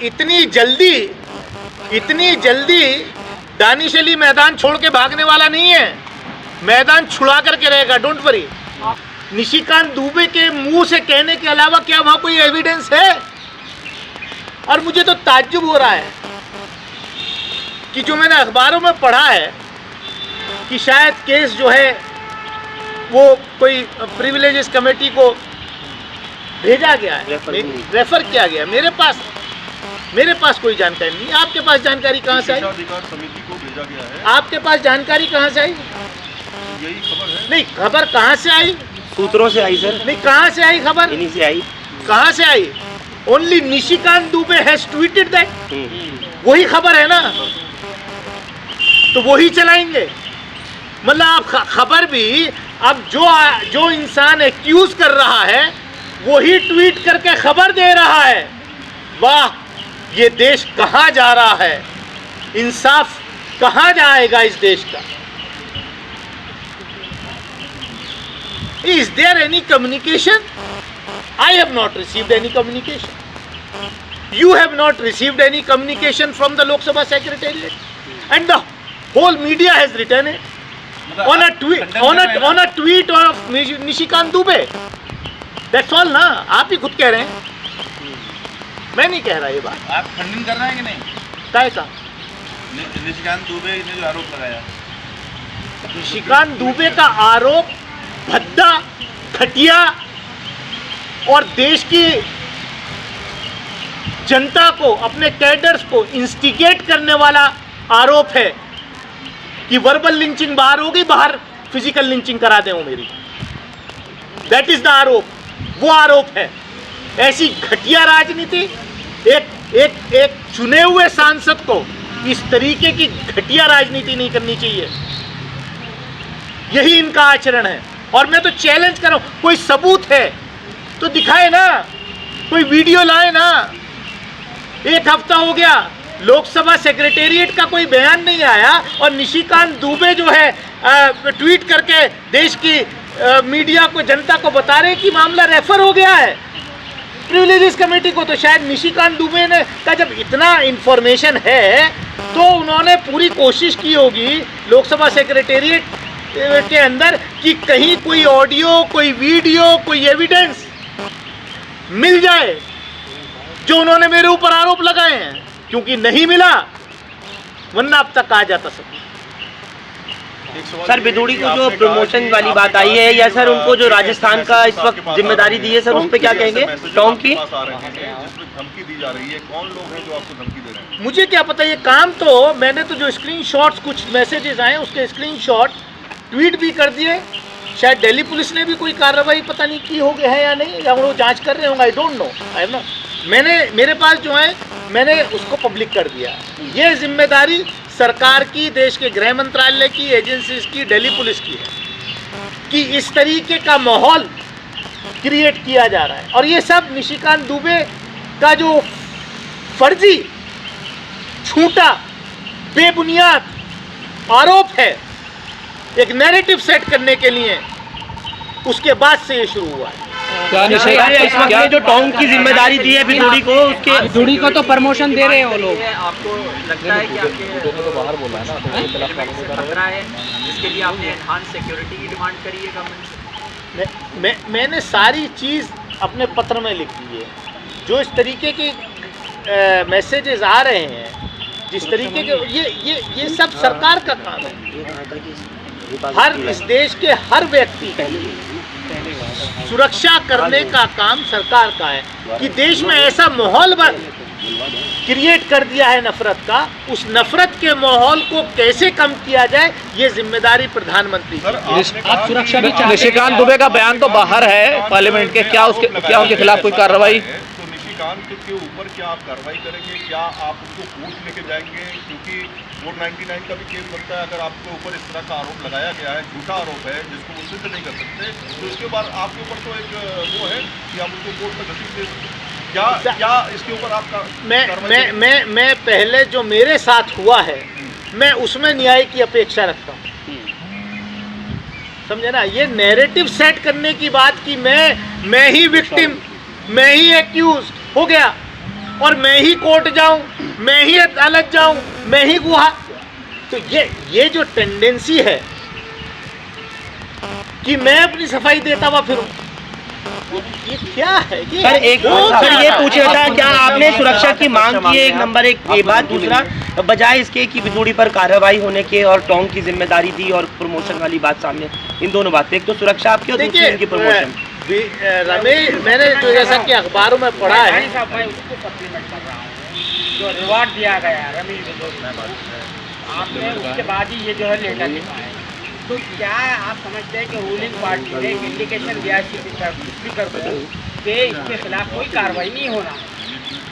इतनी जल्दी दानिश अली मैदान छोड़ के भागने वाला नहीं है, मैदान छुड़ा करके रहेगा, डोंट वरी। निशिकांत दुबे के मुंह से कहने के अलावा क्या वहां कोई एविडेंस है? और मुझे तो ताज्जुब हो रहा है कि जो मैंने अखबारों में पढ़ा है कि शायद केस जो है वो कोई प्रिविलेजेस कमेटी को भेजा गया है, रेफर किया गया। मेरे पास कोई जानकारी नहीं। आपके पास जानकारी कहाँ से आई? समिति को भेजा गया है। आपके पास जानकारी कहाँ से आई? यही खबर है। नहीं, खबर कहाँ से आई? सूत्रों से आई सर। नहीं, कहाँ से आई खबर? इन्हीं से आई। कहाँ से आई? Only Nishikant Dubey has tweeted that. वही खबर है ना, तो वही चलाएंगे। मतलब आप खबर भी अब जो इंसान एक्यूज कर रहा है वही ट्वीट करके खबर दे रहा है। वाह, ये देश कहाँ जा रहा है? इंसाफ कहाँ जाएगा इस देश का? Is there any communication? I have not received any communication. You have not received any communication from the Lok Sabha Secretariat, and the whole media has written it on a tweet of Nishikant Dubey. That's all ना। आप ही खुद कह रहे हैं, मैं नहीं कह रहा ये बात। आप खंडन कर रहे हैं कि नहीं? काय का? निशिकांत दुबे ने जो आरोप लगाया, निशिकांत दुबे का आरोप भद्दा, घटिया और देश की जनता को, अपने कैडर्स को इंस्टिगेट करने वाला आरोप है कि वर्बल लिंचिंग बाहर होगी, बाहर फिजिकल लिंचिंग करा दें वो मेरी। दैट इज द आरोप, वो आरोप है। ऐसी घटिया राजनीति, एक चुने हुए सांसद को इस तरीके की घटिया राजनीति नहीं करनी चाहिए। यही इनका आचरण है। और मैं तो चैलेंज कर रहा हूं, कोई सबूत है तो दिखाए ना, कोई वीडियो लाए ना। एक हफ्ता हो गया, लोकसभा सेक्रेटेरिएट का कोई बयान नहीं आया और निशिकांत दुबे जो है ट्वीट करके देश की मीडिया को, जनता को बता रहे कि मामला रेफर हो गया है प्रिविलेजेस कमेटी को। तो शायद निशिकांत दुबे ने का जब इतना इंफॉर्मेशन है तो उन्होंने पूरी कोशिश की होगी लोकसभा सेक्रेटेरिएट के अंदर कि कहीं कोई ऑडियो, कोई वीडियो, कोई एविडेंस मिल जाए जो उन्होंने मेरे ऊपर आरोप लगाए हैं, क्योंकि नहीं मिला, वरना अब तक आ जाता सब। सर बिदुड़ी को जो प्रमोशन वाली बात आई है, या सर उनको जो राजस्थान का इस वक्त जिम्मेदारी दी है, सर उस पर क्या कहेंगे? टोंक की धमकी दी जा रही है, कौन लोग हैं जो आपको धमकी दे रहे हैं? मुझे क्या पता। ये काम तो मैंने तो जो स्क्रीनशॉट्स, कुछ मैसेजेस आए उसके स्क्रीनशॉट ट्वीट भी कर दिए। शायद दिल्ली पुलिस ने भी कोई कार्रवाई पता नहीं की हो गया है या नहीं, या वो जांच कर रहे होंगे, I don't know. I know, मेरे पास जो है मैंने उसको पब्लिक कर दिया। ये जिम्मेदारी सरकार की, देश के गृह मंत्रालय की, एजेंसीज की, दिल्ली पुलिस की है कि इस तरीके का माहौल क्रिएट किया जा रहा है। और ये सब निशिकांत दुबे का जो फर्जी, झूठा, बेबुनियाद आरोप है एक नैरेटिव सेट करने के लिए, उसके बाद से ये शुरू हुआ है। इस वक्त जो टोंक की जिम्मेदारी दी है बिदुड़ी को, उसके बिदुड़ी को तो प्रमोशन दे रहे हैं वो लोग। आपको लगता है कि आपके तो बाहर बोला है ना, खतरा है जिसके लिए आपने एनहांस सिक्योरिटी की डिमांड करी है गवर्नमेंट से? मैंने सारी चीज़ अपने पत्र में लिख दी है। जो इस तरीके के मैसेजेस आ रहे हैं, जिस तरीके के, ये सब सरकार का काम है। इस देश के हर व्यक्ति सुरक्षा करने का काम सरकार का है कि देश में ऐसा माहौल क्रिएट कर दिया है नफरत का, उस नफरत के माहौल को कैसे कम किया जाए, ये जिम्मेदारी प्रधानमंत्री की। आप सुरक्षा भी निशिकांत दुबे का बयान तो बाहर है पार्लियामेंट के, क्या उनके खिलाफ कोई कार्रवाई? तो निशिकांत के ऊपर क्या आप कार्रवाई करेंगे? क्या आप उनको कोर्ट लेके जाएंगे? क्योंकि वो 99 का भी केस बनता है। अगर आपके ऊपर इस तरह का आरोप लगाया गया है, झूठा आरोप है जिसको वो सिद्ध नहीं कर सकते, तो इसके बाद आपके ऊपर तो एक वो है कि आप उसको कोर्ट में घसीट दे सकते हैं। क्या इसके ऊपर आपका? मैं पहले जो मेरे साथ हुआ है, मैं उसमें न्याय की अपेक्षा रखता हूँ। समझे ना? ये नैरेटिव सेट करने की बात कि मैं ही विक्टिम, मैं ही एक्यूज हो गया, और मैं ही कोर्ट जाऊं, मैं ही अदालत जाऊं, मैं ही गुहा। तो ये जो टेंडेंसी है कि मैं अपनी सफाई देता हुआ फिरूं, ये क्या है? ये सर एक सर ये पूछ रहा था, क्या आपने सुरक्षा की मांग की है? एक नंबर एक ये बात। दूसरा, बजाय इसके कि बिदूड़ी पर कार्रवाई होने के और टोंग की जिम्मेदारी दी और प्रमोशन वाली बात सामने, इन दोनों बातें, एक तो सुरक्षा आपकी और दूसरी इनकी प्रमोशन। रमेश, मैंने जो जैसा कि अखबारों में पढ़ा है, जो रिवॉर्ड दिया गया रमेश आपने, उसके बाद ही ये जो है लेटर लिखा है, तो क्या आप समझते हैं कि रूलिंग पार्टी ने इंडिकेशन दिया स्पीकर को कि इसके खिलाफ कोई कार्रवाई नहीं होना?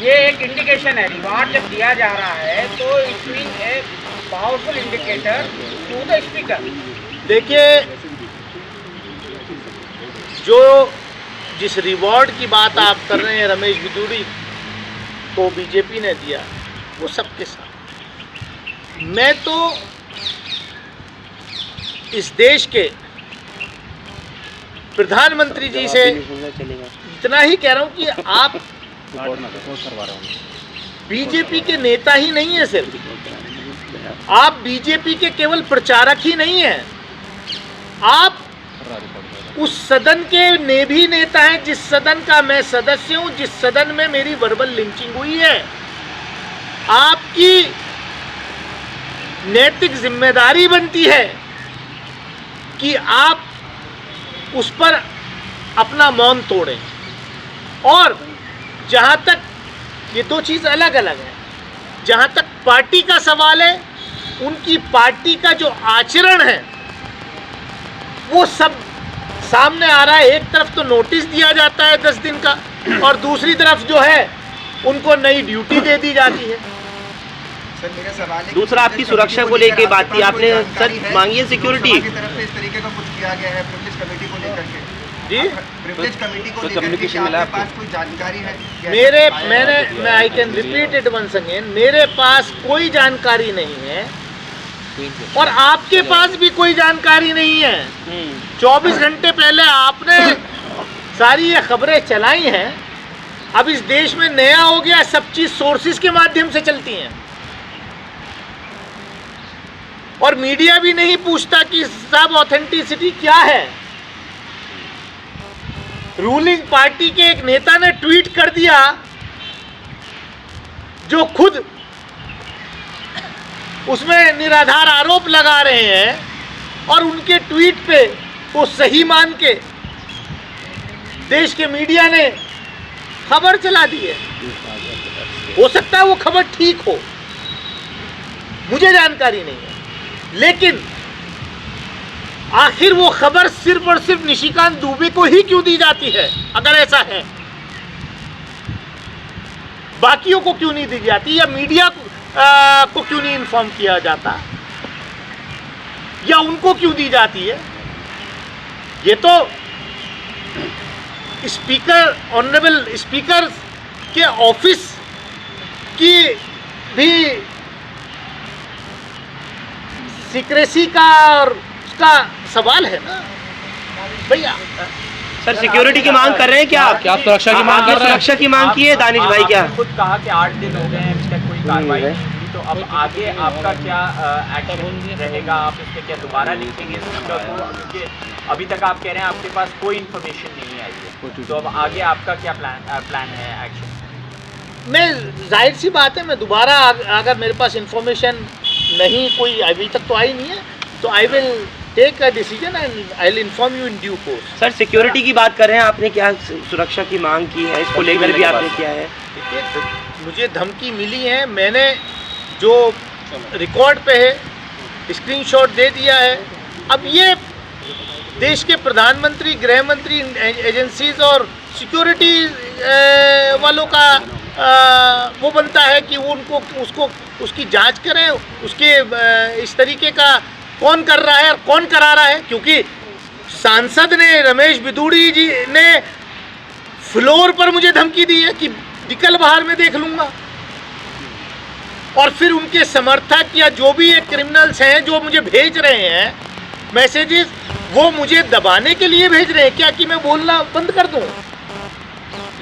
ये एक इंडिकेशन है। रिवॉर्ड जब दिया जा रहा है तो it mean a powerful indicator to the speaker. देखिए, जो जिस रिवॉर्ड की बात आप कर रहे हैं रमेश बिदूड़ी को बीजेपी ने दिया, वो सबके साथ। मैं तो इस देश के प्रधानमंत्री जी से इतना ही कह रहा हूं कि आप बीजेपी के नेता ही नहीं है, सिर्फ आप बीजेपी के केवल प्रचारक ही नहीं हैं, आप उस सदन के भी नेता हैं जिस सदन का मैं सदस्य हूं, जिस सदन में मेरी वर्बल लिंचिंग हुई है। आपकी नैतिक जिम्मेदारी बनती है कि आप उस पर अपना मौन तोड़ें। और जहां तक ये दो चीज़ अलग अलग है, जहां तक पार्टी का सवाल है, उनकी पार्टी का जो आचरण है वो सब सामने आ रहा है। एक तरफ तो नोटिस दिया जाता है 10 दिन का, और दूसरी तरफ जो है उनको नई ड्यूटी दे दी जाती है। दूसरा, आपकी सुरक्षा को लेके बात थी, आपने सर मांगी है सिक्योरिटी की तरफ से इस तरीके का कुछ किया गया है प्रिविलेज कमेटी को लेकर के जी, प्रिविलेज कमेटी को लेकर के आपके पास कोई जानकारी है? मैं I can repeat it once again, मेरे पास कोई जानकारी नहीं है और आपके पास भी कोई जानकारी नहीं है। 24 घंटे पहले आपने सारी ये खबरें चलाई हैं। अब इस देश में नया हो गया, सब चीज सोर्सेज के माध्यम से चलती हैं और मीडिया भी नहीं पूछता कि सब ऑथेंटिसिटी क्या है। रूलिंग पार्टी के एक नेता ने ट्वीट कर दिया जो खुद उसमें निराधार आरोप लगा रहे हैं और उनके ट्वीट पे वो सही मान के देश के मीडिया ने खबर चला दी है। हो सकता है वो खबर ठीक हो, मुझे जानकारी नहीं है, लेकिन आखिर वो खबर सिर्फ और सिर्फ निशिकांत दुबे को ही क्यों दी जाती है? अगर ऐसा है, बाकियों को क्यों नहीं दी जाती, या मीडिया को क्यों नहीं इन्फॉर्म किया जाता, या उनको क्यों दी जाती है? ये तो स्पीकर, ऑनरेबल स्पीकर के ऑफिस की भी सीक्रेसी का और उसका सवाल है ना भैया। सर सिक्योरिटी की मांग कर रहे हैं क्या आप? क्या आप सुरक्षा की मांग कर रहे हैं? सुरक्षा की मांग की है दानिश भाई क्या? आपने खुद कहा कि 8 दिन हो गए हैं, अभी तक कोई कार्रवाई नहीं हुई, तो अब आगे आपका क्या एक्शन रहेगा? आप इस पर क्या दोबारा लिखेंगे स्पीकर को? क्योंकि अभी तक आप कह रहे हैं आपके पास कोई इन्फॉर्मेशन नहीं आई है, तो अब आगे आपका क्या प्लान है एक्शन? मैं जाहिर सी बात है, मैं दोबारा अगर मेरे पास इंफॉर्मेशन नहीं कोई अभी तक तो आई नहीं है, तो I will take a decision and I will inform you in due course. Sir security की बात कर रहे हैं, आपने क्या सुरक्षा की मांग की है? इसको लेकर भी आपने किया है? देखिए, मुझे धमकी मिली है, मैंने जो रिकॉर्ड पे है स्क्रीनशॉट दे दिया है। अब ये देश के प्रधानमंत्री, गृह मंत्री, एजेंसीज और सिक्योरिटी वालों का वो बनता है कि वो उसको उसकी जांच करें, उसके इस तरीके का कौन कर रहा है और कौन करा रहा है। क्योंकि सांसद ने, रमेश बिदूड़ी जी ने फ्लोर पर मुझे धमकी दी है कि निकल बाहर में देख लूंगा, और फिर उनके समर्थक या जो भी क्रिमिनल्स हैं जो मुझे भेज रहे हैं मैसेजेस, वो मुझे दबाने के लिए भेज रहे हैं क्या कि मैं बोलना बंद कर दूं।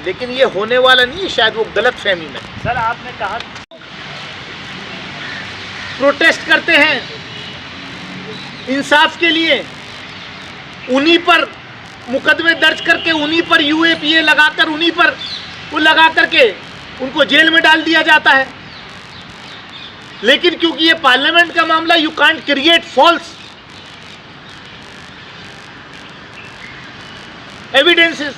लेकिन ये होने वाला नहीं है, शायद वो गलत फहमी में। सर आपने कहा प्रोटेस्ट करते हैं इंसाफ के लिए, उन्हीं पर मुकदमे दर्ज करके, उन्हीं पर यूएपीए लगाकर, उन्हीं पर वो लगा करके उनको जेल में डाल दिया जाता है। लेकिन क्योंकि ये पार्लियामेंट का मामला, you can't create false evidences.